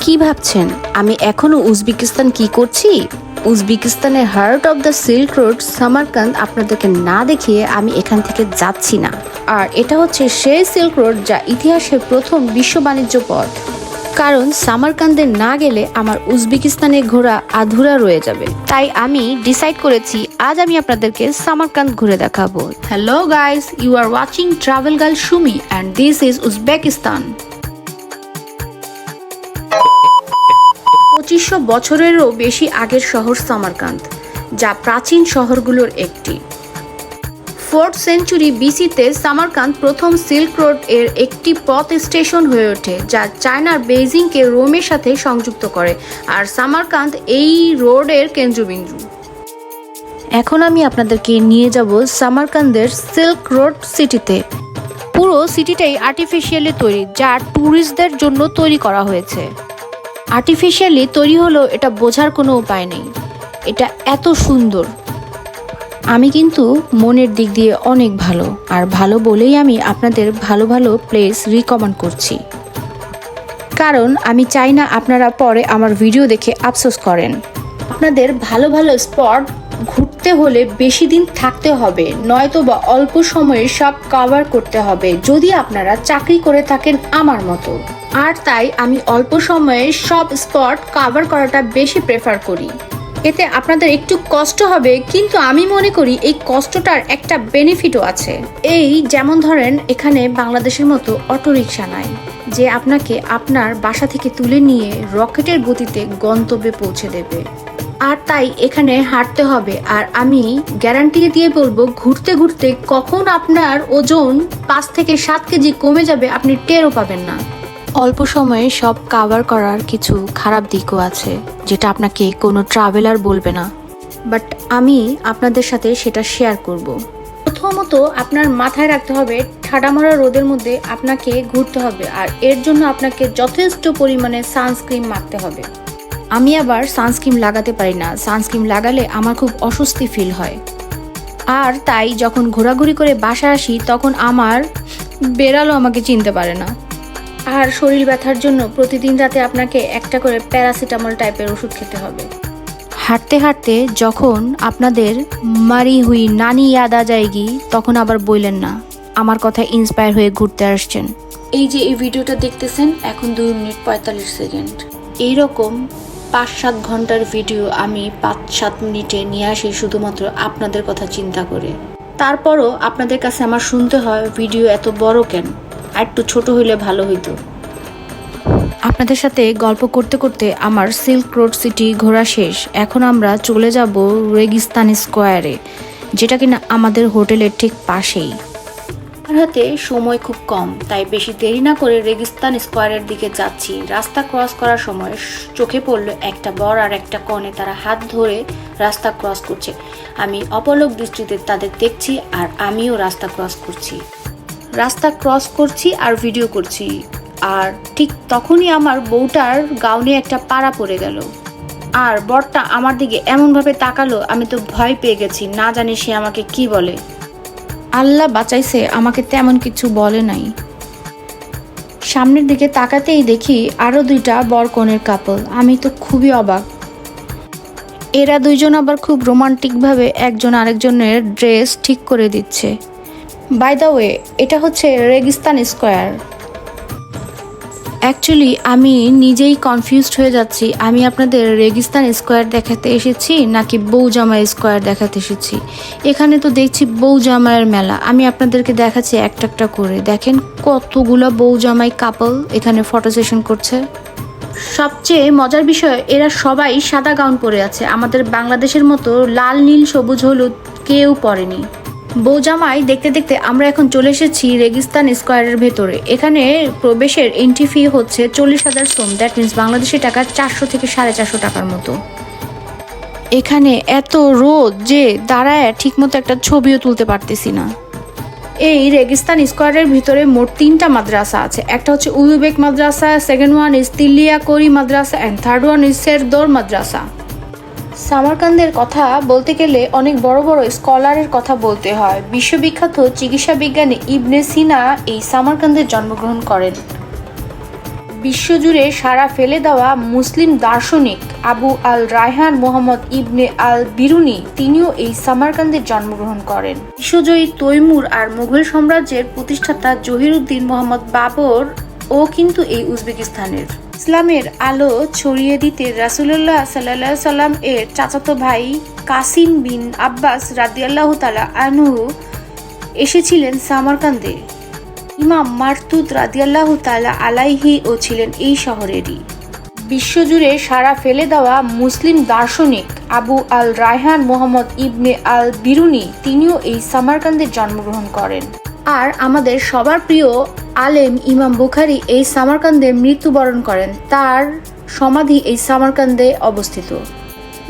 কি ভাবছেন আমি এখনো উজবেকিস্তান কি করছি? উজবেকিস্তানের heart of the silk road Samarkand আপনাদেরকে না দেখিয়ে আমি এখান থেকে যাচ্ছি না। আর এটা হচ্ছে সেই সিল্ক রোড যা ইতিহাসের প্রথম বিশ্ব বাণিজ্য পথ। কারণ সামারকান্দে না গেলে আমার উজবেকিস্তানে ঘোরা আধুরা রয়ে যাবে। তাই আমি ডিসাইড করেছি আজ আমি আপনাদেরকে সামারকান্দ ঘুরে দেখাবো। Hello guys, you are watching travel girl Sumi and this is Uzbekistan. 2500 বছরেরও বেশি আগের শহর সামারকান্দ, যা প্রাচীন শহরগুলোর একটি। 4th সেঞ্চুরি বিসিতে সামারকান্দ প্রথম সিল্ক রোড এর একটি পথ স্টেশন হয়ে ওঠে, যা চায়নার বেইজিংকে রোমের সাথে সংযুক্ত করে, আর সামারকান্দ এই রোডের কেন্দ্রবিন্দু। এখন আমি আপনাদেরকে নিয়ে যাব সামারকান্দের সিল্ক রোড সিটিতে। পুরো সিটিটাই আর্টিফিশিয়ালি তৈরি, যা ট্যুরিস্টদের জন্য তৈরি করা হয়েছে। আর্টিফিশিয়ালি তৈরি হলো এটা বোঝার কোনো উপায় নেই, এটা এত সুন্দর। আমি কিন্তু মনের দিক দিয়ে অনেক ভালো, আর ভালো বলেই আমি আপনাদের ভালো ভালো প্লেস রিকমেন্ড করছি। কারণ আমি চাই না আপনারা পরে আমার ভিডিও দেখে আফসোস করেন। আপনাদের ভালো ভালো স্পট ঘুরতে হলে বেশি দিন থাকতে হবে, নয়তো বা অল্প সময়ে সব কভার করতে হবে যদি আপনারা চাকরি করে থাকেন আমার মতো। আর তাই আমি অল্প সময়ে সব স্পট কভার করাটা বেশি প্রেফার করি। এতে আপনাদের একটু কষ্ট হবে, কিন্তু আমি মনে করি এই কষ্টটার একটা বেনিফিটও আছে। এই যেমন ধরেন, এখানে বাংলাদেশের মতো অটোরিকশা নাই যে আপনাকে আপনার বাসা থেকে তুলে নিয়ে রকেটের গতিতে গন্তব্যে পৌঁছে দেবে। আর তাই এখানে হাঁটতে হবে, আর আমি গ্যারান্টি দিয়ে বলবো ঘুরতে ঘুরতে কখন আপনার ওজন 5 থেকে 7 কেজি কমে যাবে আপনি টেরও পাবেন না। অল্প সময়ে সব কভার করার কিছু খারাপ দিকও আছে, যেটা আপনাকে কোনো ট্রাভেলার বলবে না, বাট আমি আপনাদের সাথে সেটা শেয়ার করব। প্রথমত আপনার মাথায় রাখতে হবে ঠাডামারা রোদের মধ্যে আপনাকে ঘুরতে হবে, আর এর জন্য আপনাকে যথেষ্ট পরিমাণে সানস্ক্রিন মাখতে হবে। আমি আবার সানস্ক্রিন লাগাতে পারি না, সানস্ক্রিন লাগালে আমার খুব অস্বস্তি ফিল হয়। আর তাই যখন ঘোরাঘুরি করে বাসায় আসি তখন আমার বেড়ালও আমাকে চিনতে পারে না। আর শরীর ব্যথার জন্য প্রতিদিন রাতে আপনাকে একটা করে প্যারাসিটামল টাইপের ওষুধ খেতে হবে। হাঁটতে হাঁটতে যখন আপনাদের মারি হুই নানি ইয়াদ আ যায়গি, তখন আবার বললেন না আমার কথা ইন্সপায়ার হয়ে ঘুরতে আসছেন। এই যে এই ভিডিওটা দেখতেছেন, এখন 2 মিনিট 45 সেকেন্ড। এইরকম 5-7 ঘন্টার ভিডিও আমি 5-7 মিনিটে নিয়ে আসি শুধুমাত্র আপনাদের কথা চিন্তা করে। তারপরও আপনাদের কাছে আমার শুনতে হয় ভিডিও এত বড় কেন, আর একটু ছোট হইলে ভালো হইতো। আপনাদের সাথে গল্প করতে করতে আমার সিল্ক রোড সিটি ঘোরা শেষ। এখন আমরা চলে যাব রেগিস্তান স্কোয়ারে, যেটা কিনা আমাদের হোটেলের ঠিক পাশেই। আমার হাতে সময় খুব কম, তাই বেশি দেরি না করে রেগিস্তান স্কোয়ারের দিকে যাচ্ছি। রাস্তা ক্রস করার সময় চোখে পড়লো একটা বর আর একটা কনে, তারা হাত ধরে রাস্তা ক্রস করছে। আমি অপলক দৃষ্টিতে তাদের দেখছি, আর আমিও রাস্তা ক্রস করছি আর ভিডিও করছি। আর ঠিক তখনই আমার বউটার গাউনে একটা পাড়া পড়ে গেল, আর বরটা আমার দিকে এমনভাবে তাকালো, আমি তো ভয় পেয়ে গেছি, না জানি সে আমাকে কি বলে। আল্লাহ বাঁচাইছে, আমাকে তেমন কিছু বলে নাই। সামনের দিকে তাকাতেই দেখি আরো 2টা বর কনের কাপল। আমি তো খুবই অবাক। এরা 2জন আবার খুব রোমান্টিকভাবে একজন আরেকজনের ড্রেস ঠিক করে দিচ্ছে। বাই দ্য ওয়ে, এটা হচ্ছে রেগিস্তান স্কোয়ার। অ্যাকচুয়ালি আমি নিজেই কনফিউজড হয়ে যাচ্ছি, আমি আপনাদের রেগিস্তান স্কোয়ার দেখাতে এসেছি নাকি বউজামাই স্কোয়ার দেখাতে এসেছি। এখানে তো দেখছি বউজামাইয়ের মেলা। আমি আপনাদেরকে দেখাচ্ছি একটা একটা করে। দেখেন কতগুলো বউজামাই কাপল এখানে ফটো সেশন করছে। সবচেয়ে মজার বিষয়, এরা সবাই সাদা গাউন পরে আছে। আমাদের বাংলাদেশের মতো লাল নীল সবুজ হলুদ কেউ পরেনি। বউজামাই দেখতে দেখতে আমরা এখন চলে এসেছি রেগিস্তান স্কোয়ারের ভেতরে। এখানে প্রবেশের এন্ট্রি ফি হচ্ছে 40,000 সোম, দ্যাট মিনস বাংলাদেশের টাকা 400 থেকে 450 টাকার মতো। এখানে এত রোদ যে দাঁড়ায় ঠিকমতো একটা ছবিও তুলতে পারতেছি না। এই রেগিস্তান স্কোয়ারের ভিতরে মোট 3টা মাদ্রাসা আছে। একটা হচ্ছে উলুবেক মাদ্রাসা, second one is Tilya Kori মাদ্রাসা, and third one is Sherdor মাদ্রাসা। সামারকান্দের কথা বলতে গেলে অনেক বড় বড় স্কলারের কথা বলতে হয়। বিশ্ববিখ্যাত চিকিৎসা বিজ্ঞানী ইবনে সিনা এই সামারকান্দে জন্মগ্রহণ করেন। বিশ্বজুড়ে সাড়া ফেলে দেওয়া মুসলিম দার্শনিক আবু আল রায়হান মোহাম্মদ ইবনে আল বিরুনি তিনিও এই সামারকান্দে জন্মগ্রহণ করেন। বিশ্বজয়ী তৈমুর আর মুঘল সাম্রাজ্যের প্রতিষ্ঠাতা জহিরুদ্দিন মোহাম্মদ বাবর ও কিন্তু এই উজবেকিস্তানের। ইসলামের আলো ছড়িয়ে দিতে রাসূলুল্লাহ সাল্লাল্লাহু আলাইহি সাল্লাম এর চাচাতো ভাই কাসিম বিন আব্বাস রাদিয়াল্লাহু তাআলা আনহু এসেছিলেন সামারকান্দে। ইমাম মারতুদ রাদিয়াল্লাহু তাআলা আলাইহি ও ছিলেন এই শহরেরই। বিশ্বজুড়ে সাড়া ফেলে দেওয়া মুসলিম দার্শনিক আবু আল রায়হান মোহাম্মদ ইবনে আল বিরুনি তিনিও এই সামারকান্দে জন্মগ্রহণ করেন। আর আমাদের সবার প্রিয় আলেম ইমাম বুখারী এই সামারকান্দে মৃত্যুবরণ করেন। তার সমাধি এই সামারকান্দে অবস্থিত।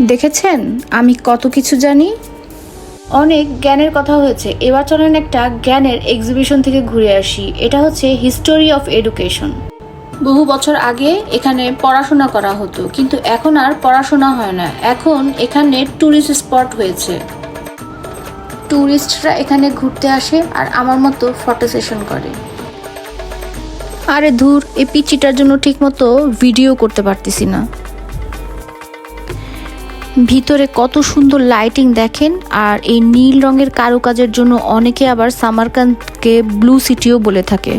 দেখেছেন আমি কত কিছু জানি। অনেক জ্ঞানের কথা হয়েছে, এবার চলেন একটা জ্ঞানের এক্সিবিশন থেকে ঘুরে আসি। এটা হচ্ছে হিস্টোরি অফ এডুকেশন। বহু বছর আগে এখানে পড়াশোনা করা হতো, কিন্তু এখন আর পড়াশোনা হয় না, এখন এখানে ট্যুরিস্ট স্পট হয়েছে। ট্যুরিস্টরা এখানে ঘুরতে আসে আর আমার মতো ফটো সেশন করে। আরে ধুর, এই পিচিটার জন্য ঠিকমতো ভিডিও করতে পারতেছি না। ভিতরে কত সুন্দর লাইটিং দেখেন, আর এই নীল রঙের কারুকাজের জন্য অনেকে আবার সামারকান্দকে ব্লু সিটিও বলে থাকে।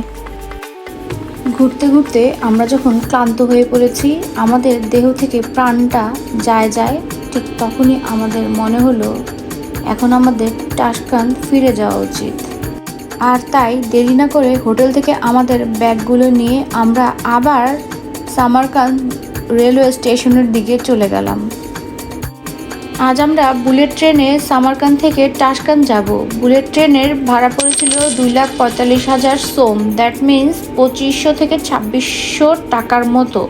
ঘুরতে ঘুরতে আমরা যখন ক্লান্ত হয়ে পড়েছি, আমাদের দেহ থেকে প্রাণটা যায় ঠিক তখনই আমাদের মনে হলো এখন আমাদের টাশকান্দ ফিরে যাওয়া উচিত। আর তাই দেরি না করে হোটেল থেকে আমাদের ব্যাগগুলো নিয়ে আমরা আবার সামারকান্দ রেলওয়ে স্টেশনের দিকে চলে গেলাম। আজ আমরা বুলেট ট্রেনে সামারকান্দ থেকে টাশকান্দ যাব। বুলেট ট্রেনের ভাড়া পড়েছিল 2,45,000 সোম, দ্যাট মিন্স 2500 থেকে 2600 টাকার মতো।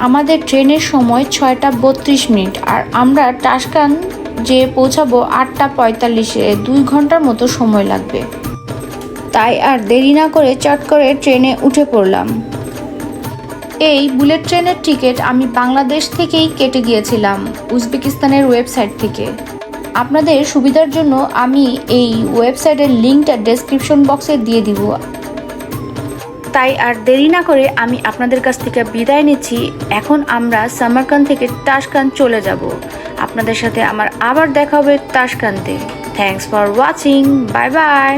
আমাদের ট্রেনের সময় 6:32, আর আমরা টাশকান্দ যে পৌঁছাবো 8:45-এ, 2 ঘন্টার মতো সময় লাগবে। তাই আর দেরি না করে চট করে ট্রেনে উঠে পড়লাম। এই বুলেট ট্রেনের টিকিট আমি বাংলাদেশ থেকেই কেটে গিয়েছিলাম, উজবেকিস্তানের ওয়েবসাইট থেকে। আপনাদের সুবিধার জন্য আমি এই ওয়েবসাইটের লিঙ্কটা ডেসক্রিপশন বক্সে দিয়ে দিব। তাই আর দেরি না করে আমি আপনাদের কাছ থেকে বিদায় নিচ্ছি। এখন আমরা সামারকান্দ থেকে টাশকান্দ চলে যাব। আপনাদের সাথে আমার আবার দেখা হবে টাশকান্দে। Thanks for watching, bye by.